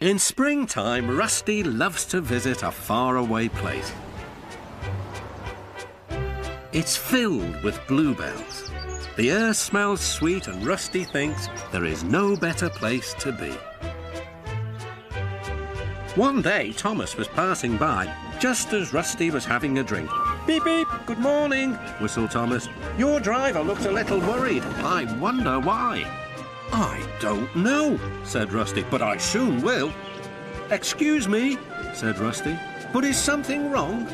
In springtime, Rusty loves to visit a faraway place. It's filled with bluebells. The air smells sweet and Rusty thinks there is no better place to be. One day, Thomas was passing by just as Rusty was having a drink. "Beep, beep, good morning," whistled Thomas. "Your driver looked a little worried. I wonder why." "I don't know," said Rusty, "but I soon will." "Excuse me," said Rusty, "but is something wrong?"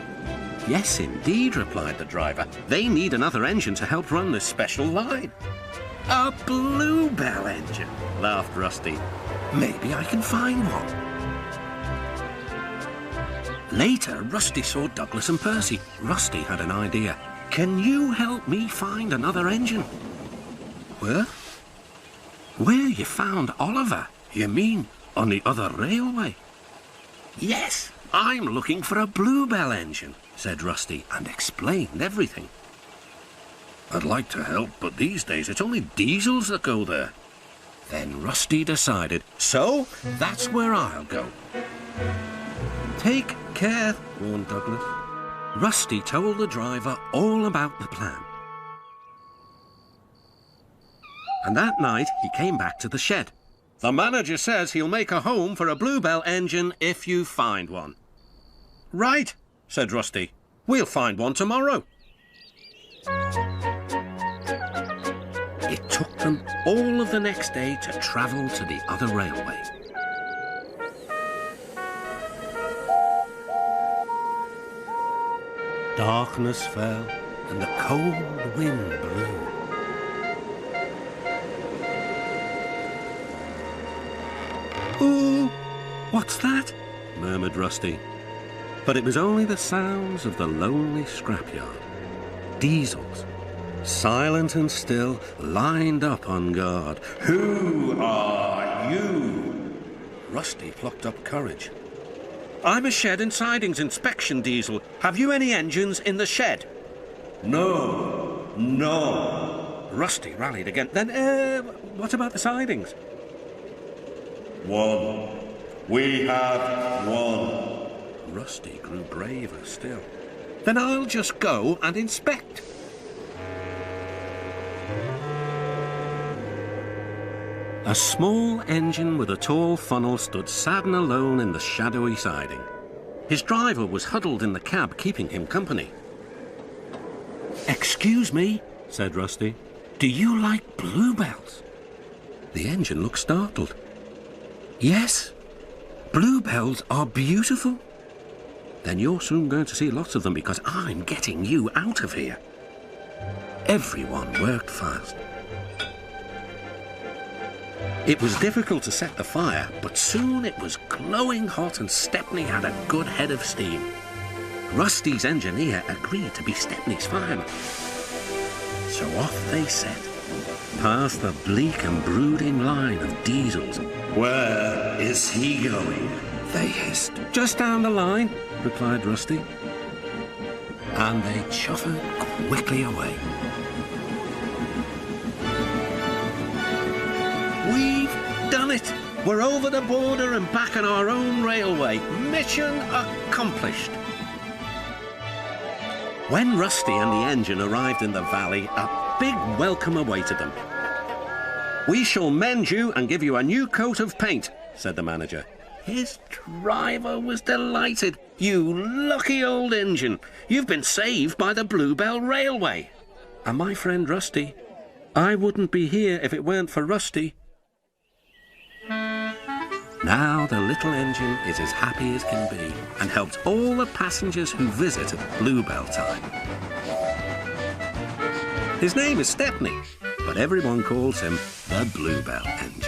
"Yes, indeed," replied the driver. "They need another engine to help run this special line." "A bluebell engine," laughed Rusty. "Maybe I can find one." Later, Rusty saw Douglas and Percy. Rusty had an idea. "Can you help me find another engine?" "Where?" "Where you found Oliver." "You mean on the other railway?" "Yes, I'm looking for a bluebell engine," said Rusty, and explained everything. "I'd like to help, but these days it's only diesels that go there." Then Rusty decided, "So that's where I'll go." "Take care," warned Douglas. Rusty told the driver all about the plan. And that night he came back to the shed. "The manager says he'll make a home for a bluebell engine if you find one." "Right," said Rusty. "We'll find one tomorrow." It took them all of the next day to travel to the other railway. Darkness fell and the cold wind blew. "Ooh, what's that?" murmured Rusty. But it was only the sounds of the lonely scrapyard. Diesels, silent and still, lined up on guard. "Who are you?" Rusty plucked up courage. "I'm a shed and sidings inspection diesel. Have you any engines in the shed?" No. Rusty rallied again. "Then, what about the sidings?" "One. We have one." Rusty grew braver still. "Then I'll just go and inspect." A small engine with a tall funnel stood sad and alone in the shadowy siding. His driver was huddled in the cab, keeping him company. "Excuse me," said Rusty. "Do you like bluebells?" The engine looked startled. "Yes, bluebells are beautiful." "Then you're soon going to see lots of them because I'm getting you out of here." Everyone worked fast. It was difficult to set the fire, but soon it was glowing hot and Stepney had a good head of steam. Rusty's engineer agreed to be Stepney's fireman. So off they set, past the bleak and brooding line of diesels. "Where is he going?" they hissed. "Just down the line," replied Rusty. And they chuffered quickly away. "We've done it! We're over the border and back on our own railway. Mission accomplished." When Rusty and the engine arrived in the valley, a big welcome awaited them. "We shall mend you and give you a new coat of paint," said the manager. His driver was delighted. "You lucky old engine. You've been saved by the Bluebell Railway." "And my friend Rusty. I wouldn't be here if it weren't for Rusty." Now the little engine is as happy as can be and helps all the passengers who visit at Bluebell time. His name is Stepney, but everyone calls him the Bluebell Engine.